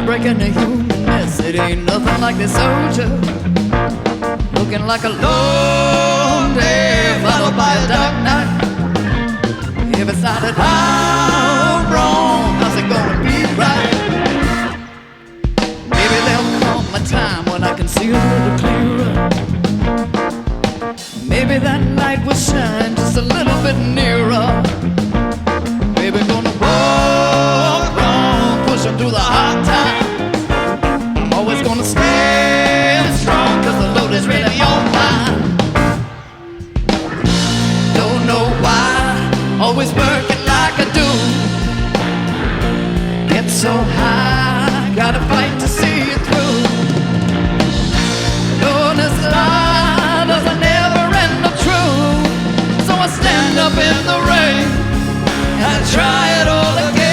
breaking the human mess. It ain't nothing like this soldier looking like a long day followed by a dark night. If it's not at all wrong, how's it gonna be right? Maybe there'll come a time when I can see a little clearer. Maybe that light will shine just a little bit nearer. Maybe gonna walk on, pushing through the hard times. I'm always gonna stand strong, cause the load is really on mine. Don't know why, always working like I do. Get so high, gotta fight to see it through. Knowing this life doesn't never end up true. So I stand up in the rain and try it all again.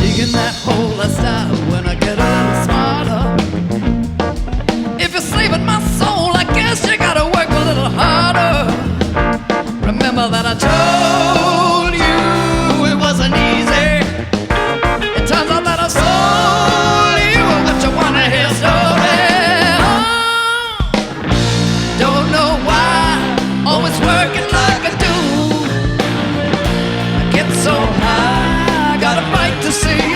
Digging that hole I start when I get a little smarter. If you're saving my soul, I guess you gotta work a little harder. Remember that I told you it wasn't easy. It turns out that I sold you what you wanna hear story. Don't know why, always working like I do. I get so high, gotta fight to see